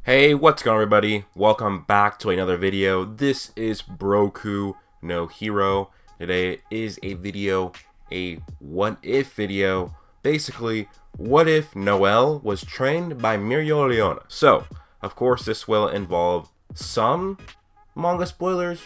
Hey, what's going on, everybody? Welcome back to another video. This is Broku no Hero. Today is a video, a what if video. Basically, what if Noelle was trained by Mereoleona? So, of course, this will involve some manga spoilers,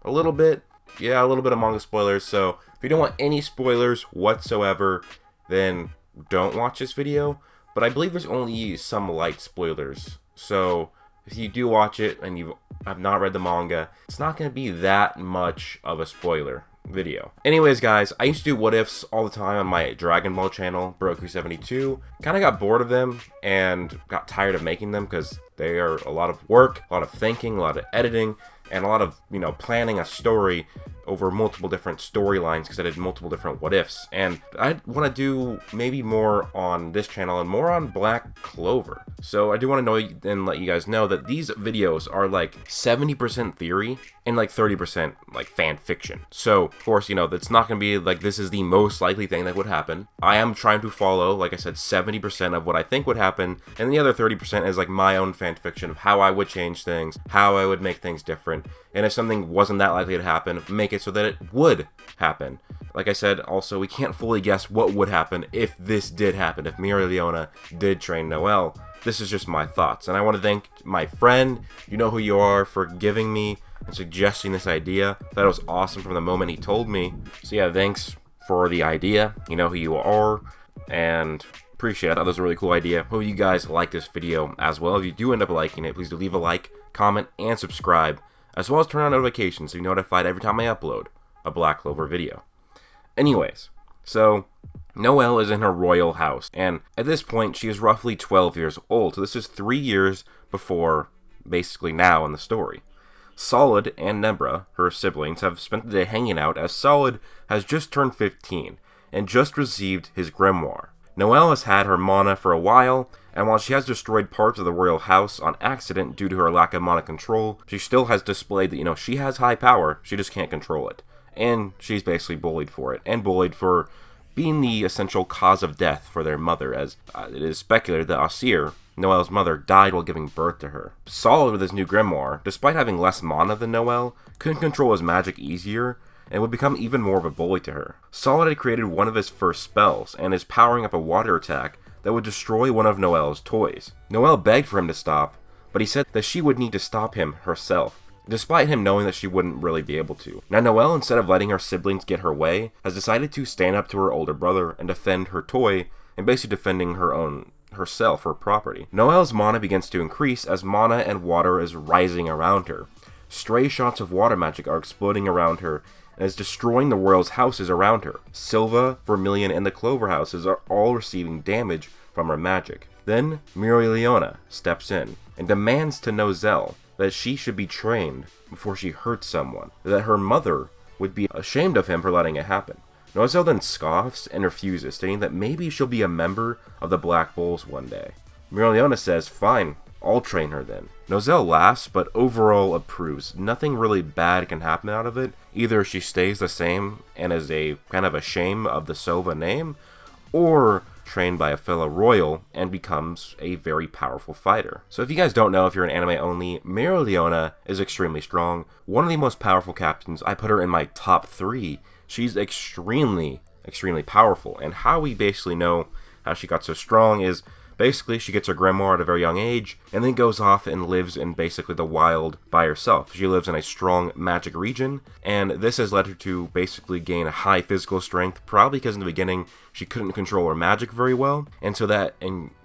a little bit of manga spoilers. So, if you don't want any spoilers whatsoever, then don't watch this video. But I believe there's only some light spoilers. So, if you do watch it and you have not read the manga, it's not going to be that much of a spoiler video. Anyways, guys, I used to do what ifs all the time on my Dragon Ball channel, Broku72. Kind of got bored of them and got tired of making them because they are a lot of work, a lot of thinking, a lot of editing, and a lot of, planning a story over multiple different storylines because I did multiple different what ifs. And I want to do maybe more on this channel and more on Black Clover. So I do want to know and let you guys know that these videos are like 70% theory and like 30% like fan fiction. So of course, that's not going to be like this is the most likely thing that would happen. I am trying to follow, like I said, 70% of what I think would happen, and the other 30% is like my own fan fiction of how I would change things, how I would make things different, and if something wasn't that likely to happen, make it so that it would happen. Like I said, also, we can't fully guess what would happen if this did happen, if Mereoleona did train Noelle. This is just my thoughts, and I want to thank my friend, you know who you are, for giving me and suggesting this idea. That was awesome from the moment he told me. So yeah, thanks for the idea. You know who you are, and appreciate it. That was a really cool idea. Hope you guys like this video as well. If you do end up liking it, please do leave a like, comment, and subscribe, as well as turn on notifications so you're notified every time I upload a Black Clover video. Anyways, so Noelle is in her royal house, and at this point she is roughly 12 years old, so this is 3 years before basically now in the story. Solid and Nebra, her siblings, have spent the day hanging out as Solid has just turned 15 and just received his grimoire. Noelle has had her mana for a while, and while she has destroyed parts of the royal house on accident due to her lack of mana control, she still has displayed that, she has high power, she just can't control it. And she's basically bullied for it, and bullied for being the essential cause of death for their mother, as it is speculated that Asir, Noelle's mother, died while giving birth to her. Solid with his new grimoire, despite having less mana than Noelle, couldn't control his magic easier, and would become even more of a bully to her. Solid had created one of his first spells, and is powering up a water attack that would destroy one of Noelle's toys. Noelle begged for him to stop, but he said that she would need to stop him herself, despite him knowing that she wouldn't really be able to. Now Noelle, instead of letting her siblings get her way, has decided to stand up to her older brother and defend her toy, and basically defending herself, her property. Noelle's mana begins to increase as mana and water is rising around her. Stray shots of water magic are exploding around her, and is destroying the royal's houses around her. Silva, Vermilion, and the Clover houses are all receiving damage from her magic. Then Mereoleona steps in and demands to Noelle that she should be trained before she hurts someone, that her mother would be ashamed of him for letting it happen. Noelle then scoffs and refuses, stating that maybe she'll be a member of the Black Bulls one day. Mereoleona says, fine, I'll train her then. Noelle laughs, but overall approves. Nothing really bad can happen out of it. Either she stays the same and is a kind of ashamed of the Silva name, or trained by a fellow royal and becomes a very powerful fighter. So if you guys don't know, if you're an anime only, Mereoleona is extremely strong. One of the most powerful captains. I put her in my top 3. She's extremely powerful. And how we basically know how she got so strong is basically she gets her grimoire at a very young age and then goes off and lives in basically the wild by herself. She lives in a strong magic region, and this has led her to basically gain a high physical strength, probably because in the beginning she couldn't control her magic very well, and so that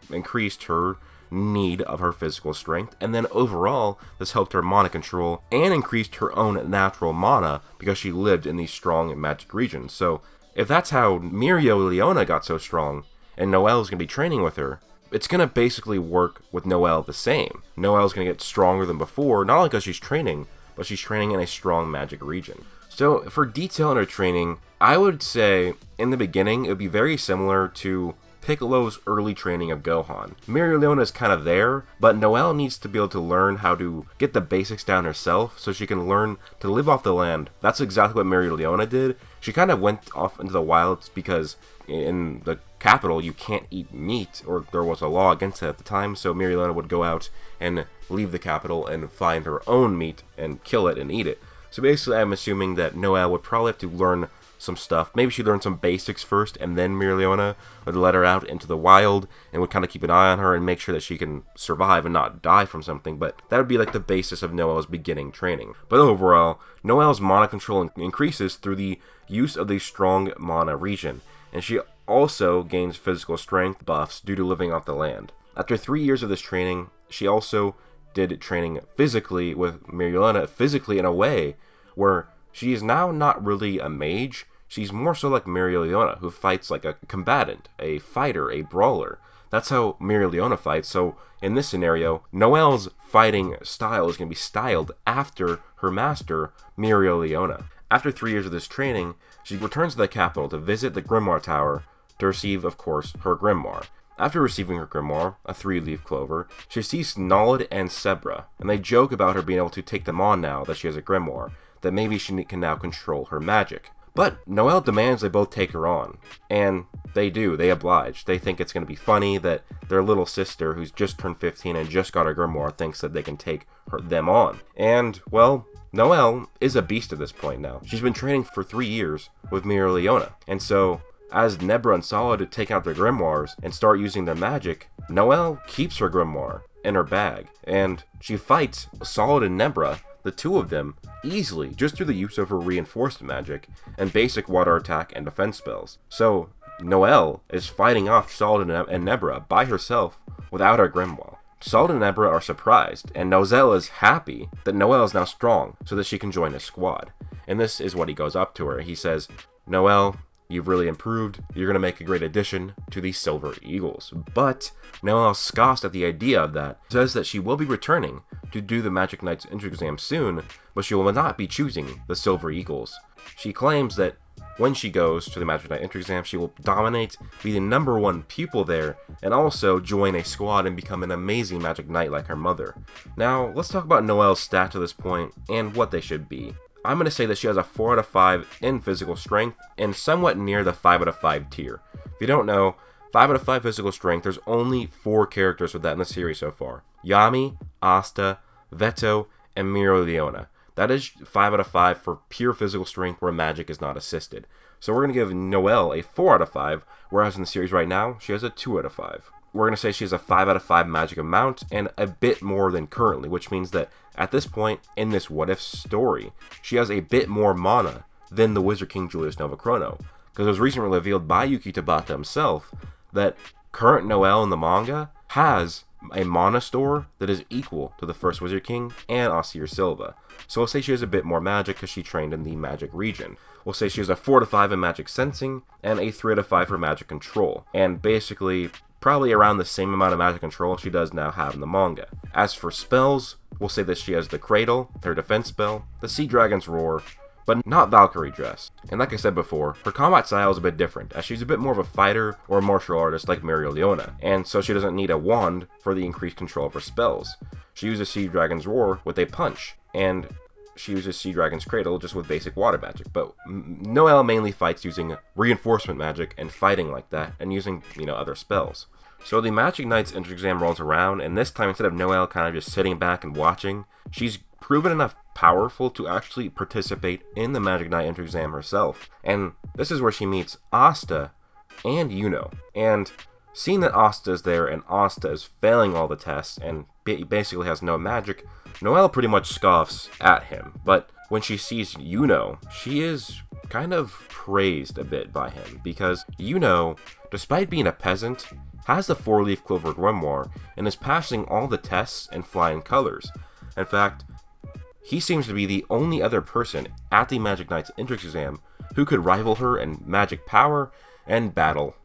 increased her need of her physical strength, and then overall this helped her mana control and increased her own natural mana because she lived in these strong magic regions. So if that's how Mereoleona got so strong and Noelle's going to be training with her, it's going to basically work with Noelle the same. Noelle's going to get stronger than before, not only because she's training, but she's training in a strong magic region. So for detail in her training, I would say in the beginning it would be very similar to Piccolo's early training of Gohan. Mereoleona is kind of there, but Noelle needs to be able to learn how to get the basics down herself so she can learn to live off the land. That's exactly what Mereoleona did. She kind of went off into the wilds because in the capital you can't eat meat, or there was a law against it at the time, so Mereoleona would go out and leave the capital and find her own meat and kill it and eat it. So basically, I'm assuming that Noelle would probably have to learn some stuff. Maybe she'd learn some basics first, and then Mereoleona would let her out into the wild and would kind of keep an eye on her and make sure that she can survive and not die from something. But that would be like the basis of Noelle's beginning training. But overall, Noelle's mana control increases through the use of the strong mana regen, and she also gains physical strength buffs due to living off the land. After 3 years of this training, she also did training physically with Mereoleona, physically in a way where she is now not really a mage. She's more so like Mereoleona, who fights like a combatant, a fighter, a brawler. That's how Mereoleona fights. So in this scenario, Noelle's fighting style is going to be styled after her master, Mereoleona. After 3 years of this training, she returns to the capital to visit the Grimoire Tower to receive, of course, her Grimoire. After receiving her Grimoire, a 3-leaf clover, she sees Noelle and Sebra, and they joke about her being able to take them on now that she has a Grimoire, that maybe she can now control her magic. But Noelle demands they both take her on, and they do, they oblige. They think it's going to be funny that their little sister, who's just turned 15 and just got her Grimoire, thinks that they can take them on. And, well, Noelle is a beast at this point now. She's been training for 3 years with Mereoleona, and so as Nebra and Solid take out their grimoires and start using their magic, Noelle keeps her grimoire in her bag, and she fights Solid and Nebra, the two of them, easily just through the use of her reinforced magic and basic water attack and defense spells. So Noelle is fighting off Solid and Nebra by herself without her grimoire. Solid and Nebra are surprised, and Noelle is happy that Noelle is now strong so that she can join his squad. And this is what he goes up to her. He says, "Noelle, you've really improved. You're going to make a great addition to the Silver Eagles." But Noelle scoffs at the idea of that, says that she will be returning to do the Magic Knight's entrance exam soon, but she will not be choosing the Silver Eagles. She claims that when she goes to the Magic Knight entrance exam, she will dominate, be the #1 pupil there, and also join a squad and become an amazing Magic Knight like her mother. Now, let's talk about Noelle's stats to this point and what they should be. I'm going to say that she has a 4 out of 5 in physical strength and somewhat near the 5 out of 5 tier. If you don't know, 5 out of 5 physical strength, there's only 4 characters with that in the series so far. Yami, Hasta, Veto, and Mereoleona. That is 5 out of 5 for pure physical strength where magic is not assisted. So we're going to give Noelle a 4 out of 5, whereas in the series right now, she has a 2 out of 5. We're going to say she has a 5 out of 5 magic amount and a bit more than currently, which means that at this point in this What If story, she has a bit more mana than the Wizard King Julius Novachrono. Because it was recently revealed by Yuki Tabata himself that current Noelle in the manga has a mana store that is equal to the first Wizard King and Asir Silva. So we'll say she has a bit more magic because she trained in the magic region. We'll say she has a 4 out of 5 in magic sensing and a 3 out of 5 for magic control. And basically, probably around the same amount of magic control she does now have in the manga. As for spells, we'll say that she has the Cradle, her defense spell, the Sea Dragon's Roar, but not Valkyrie Dress. And like I said before, her combat style is a bit different, as she's a bit more of a fighter or a martial artist like Mereoleona, and so she doesn't need a wand for the increased control of her spells. She uses Sea Dragon's Roar with a punch, and she uses Sea Dragon's Cradle just with basic water magic, but Noelle mainly fights using reinforcement magic and fighting like that, and using, other spells. So the Magic Knight's entrance exam rolls around, and this time instead of Noelle kind of just sitting back and watching, she's proven enough powerful to actually participate in the Magic Knight entrance exam herself. And this is where she meets Hasta and Yuno. And seeing that Hasta is there and Hasta is failing all the tests and basically has no magic, Noelle pretty much scoffs at him. But when she sees Yuno, she is kind of praised a bit by him, because Yuno, despite being a peasant, has the 4-leaf Clover Grimoire and is passing all the tests in flying colors. In fact, he seems to be the only other person at the Magic Knight's entrance exam who could rival her in magic power and battle.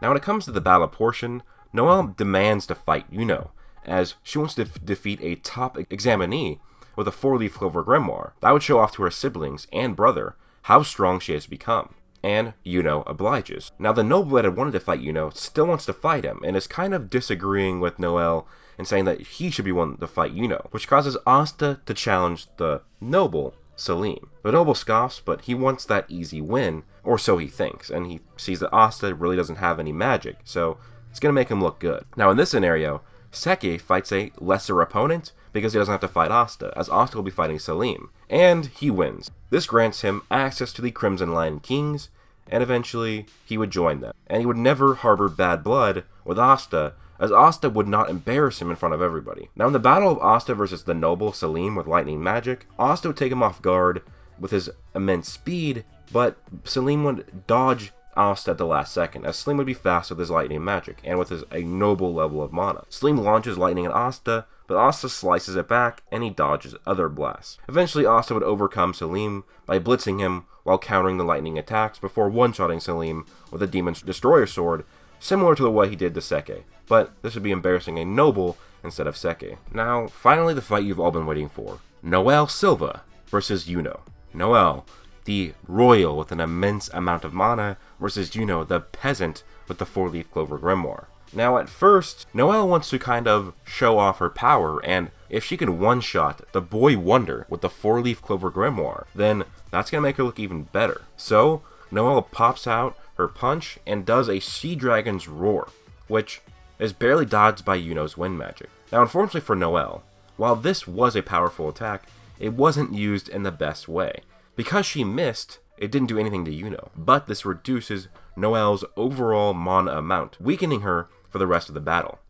Now when it comes to the battle portion, Noelle demands to fight Yuno, as she wants to defeat a top examinee with a 4-leaf Clover Grimoire. That would show off to her siblings and brother how strong she has become. And Yuno obliges. Now the noble that had wanted to fight Yuno still wants to fight him, and is kind of disagreeing with Noelle and saying that he should be one to fight Yuno, which causes Hasta to challenge the noble, Selim. The noble scoffs, but he wants that easy win, or so he thinks, and he sees that Hasta really doesn't have any magic, so it's going to make him look good. Now in this scenario, Seki fights a lesser opponent because he doesn't have to fight Hasta, as Hasta will be fighting Selim, and he wins. This grants him access to the Crimson Lion Kings, and eventually he would join them. And he would never harbor bad blood with Hasta, as Hasta would not embarrass him in front of everybody. Now in the battle of Hasta versus the noble Selim with lightning magic, Hasta would take him off guard with his immense speed, but Selim would dodge Hasta at the last second, as Selim would be fast with his lightning magic, and with a noble level of mana. Selim launches lightning at Hasta, but Hasta slices it back, and he dodges other blasts. Eventually, Hasta would overcome Selim by blitzing him while countering the lightning attacks before one-shotting Selim with a Demon's Destroyer sword, similar to the way he did to Seki. But this would be embarrassing a noble instead of Seki. Now, finally the fight you've all been waiting for. Noelle Silva versus Yuno. Noelle, the royal with an immense amount of mana, versus Yuno, the peasant with the 4-leaf clover grimoire. Now at first, Noelle wants to kind of show off her power, and if she can one-shot the boy wonder with the 4-leaf clover grimoire, then that's going to make her look even better. So, Noelle pops out her punch and does a Sea Dragon's Roar, which is barely dodged by Yuno's wind magic. Now unfortunately for Noelle, while this was a powerful attack, it wasn't used in the best way. Because she missed, it didn't do anything to Yuno, but this reduces Noelle's overall mana amount, weakening her for the rest of the battle.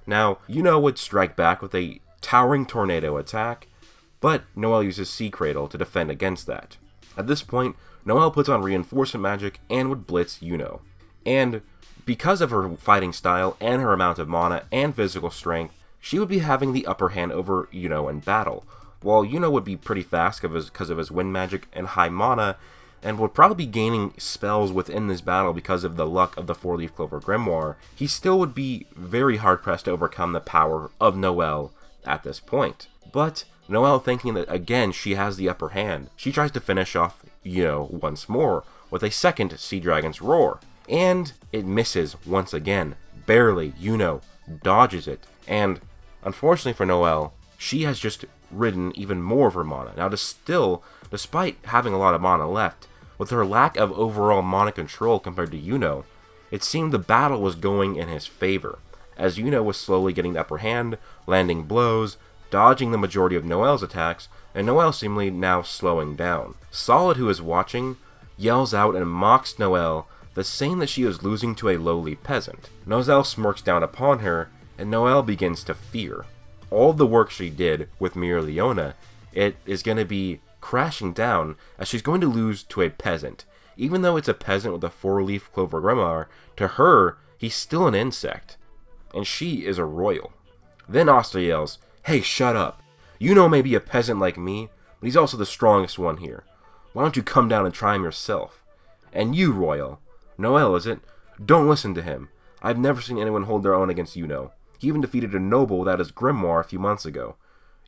Now, Yuno would strike back with a towering tornado attack, but Noelle uses Sea Cradle to defend against that. At this point, Noelle puts on reinforcement magic and would blitz Yuno. And because of her fighting style and her amount of mana and physical strength, she would be having the upper hand over Yuno in battle, while Yuno would be pretty fast because of his wind magic and high mana, and would probably be gaining spells within this battle because of the luck of the 4-leaf clover grimoire. He still would be very hard-pressed to overcome the power of Noelle at this point. But Noelle, thinking that again she has the upper hand, she tries to finish off Yuno once more with a second Sea Dragon's Roar. And it misses once again. Barely. Yuno dodges it. And unfortunately for Noelle, she has just ridden even more of her mana. Now despite having a lot of mana left, with her lack of overall mana control compared to Yuno, it seemed the battle was going in his favor, as Yuno was slowly getting the upper hand, landing blows, dodging the majority of Noelle's attacks, and Noelle seemingly now slowing down. Solid, who is watching, yells out and mocks Noelle, the saying that she is losing to a lowly peasant. Noelle smirks down upon her, and Noelle begins to fear. All the work she did with Mereoleona, it is going to be crashing down, as she's going to lose to a peasant. Even though it's a peasant with a 4-leaf clover grimoire, to her, he's still an insect. And she is a royal. Then Hasta yells, "Hey, shut up. Yuno may be a peasant like me, but he's also the strongest one here. Why don't you come down and try him yourself? And you, royal, Noelle, is it? Don't listen to him. I've never seen anyone hold their own against Yuno. He even defeated a noble without his grimoire a few months ago.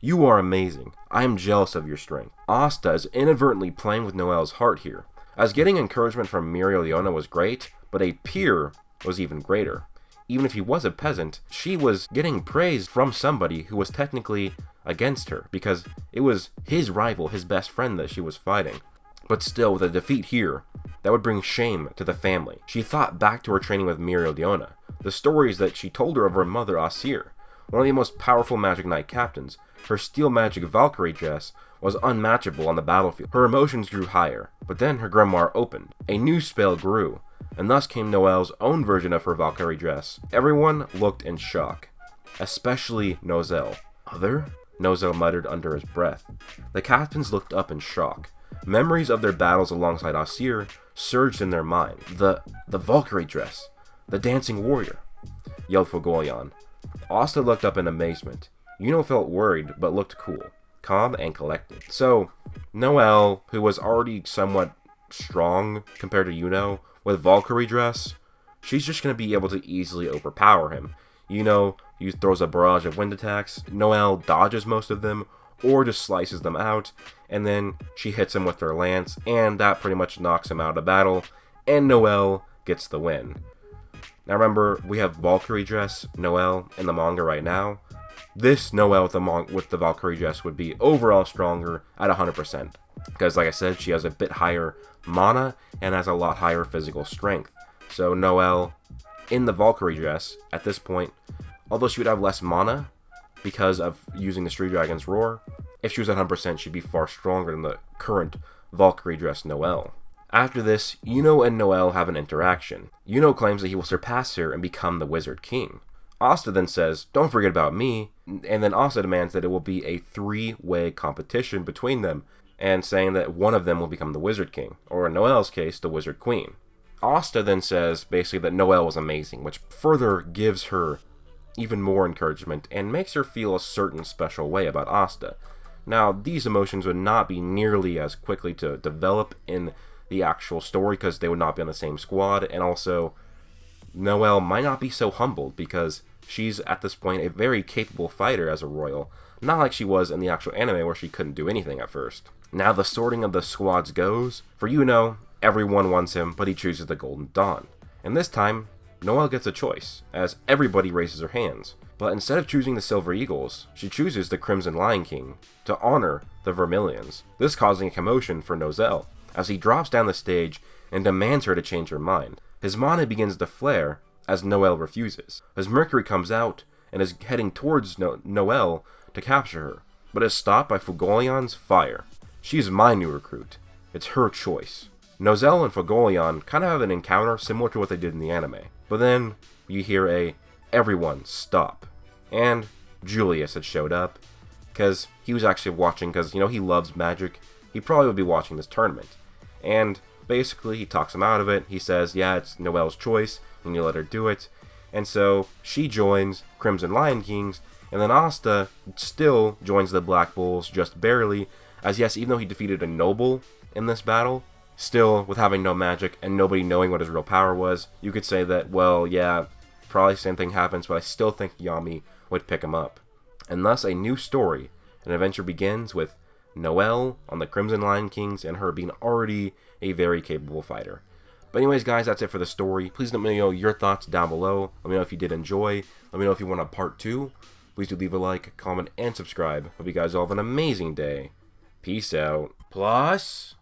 You are amazing. I am jealous of your strength." Hasta is inadvertently playing with Noelle's heart here, as getting encouragement from Mereoleona was great, but a peer was even greater. Even if he was a peasant, she was getting praise from somebody who was technically against her, because it was his rival, his best friend that she was fighting. But still, with a defeat here, that would bring shame to the family. She thought back to her training with Mereoleona, the stories that she told her of her mother Asir, one of the most powerful Magic Knight captains. Her steel magic Valkyrie dress was unmatchable on the battlefield. Her emotions grew higher, but then her grimoire opened. A new spell grew, and thus came Noelle's own version of her Valkyrie dress. Everyone looked in shock, especially Noelle. "Mother?" Noelle muttered under his breath. The captains looked up in shock. Memories of their battles alongside Asir surged in their mind. The Valkyrie dress, the dancing warrior, yelled Fogolion. Hasta looked up in amazement. Yuno felt worried, but looked cool, calm, and collected. So, Noelle, who was already somewhat strong compared to Yuno, with Valkyrie dress, she's just going to be able to easily overpower him. Yuno throws a barrage of wind attacks, Noelle dodges most of them, or just slices them out, and then she hits him with her lance, and that pretty much knocks him out of battle, and Noelle gets the win. Now remember, we have Valkyrie dress Noelle in the manga right now. This Noelle with the Valkyrie dress would be overall stronger at 100%. Because like I said, she has a bit higher mana and has a lot higher physical strength. So Noelle in the Valkyrie dress, at this point, Although she would have less mana because of using the Street Dragon's Roar, if she was at 100%, she'd be far stronger than the current Valkyrie-dressed Noelle. After this, Yuno and Noelle have an interaction. Yuno claims that he will surpass her and become the Wizard King. Hasta then says, "Don't forget about me," and then Hasta demands that it will be a 3-way competition between them, and saying that one of them will become the Wizard King, or in Noelle's case, the Wizard Queen. Hasta then says basically that Noelle was amazing, which further gives her even more encouragement and makes her feel a certain special way about Hasta. Now, these emotions would not be nearly as quickly to develop in the actual story because they would not be on the same squad, and also Noelle might not be so humbled because she's at this point a very capable fighter as a royal, not like she was in the actual anime where she couldn't do anything at first. Now the sorting of the squads goes. For Yuno, everyone wants him, but he chooses the Golden Dawn. And this time, Noelle gets a choice, as everybody raises their hands. But instead of choosing the Silver Eagles, she chooses the Crimson Lion King to honor the Vermilions. This causing a commotion for Noelle, as he drops down the stage and demands her to change her mind. His mana begins to flare as Noelle refuses, as Mercury comes out and is heading towards Noelle to capture her, but is stopped by Fugolion's fire. She's my new recruit. It's her choice. Noelle and Fugolion kind of have an encounter similar to what they did in the anime, but then you hear a "everyone stop," and Julius had showed up because he was actually watching, because he loves magic. He probably would be watching this tournament, and basically he talks him out of it. He says, yeah, it's Noelle's choice and you let her do it. And so she joins Crimson Lion Kings, and then Hasta still joins the Black Bulls just barely, as yes, even though he defeated a noble in this battle, still with having no magic and nobody knowing what his real power was, you could say that, well, yeah, probably the same thing happens, but I still think Yami would pick him up. And thus a new story, an adventure begins with Noelle on the Crimson Lion Kings and her being already a very capable fighter. But anyways, guys, that's it for the story. Please let me know your thoughts down below. Let me know if you did enjoy. Let me know if you want a part 2. Please do leave a like, comment, and subscribe. Hope you guys all have an amazing day. Peace out. Plus...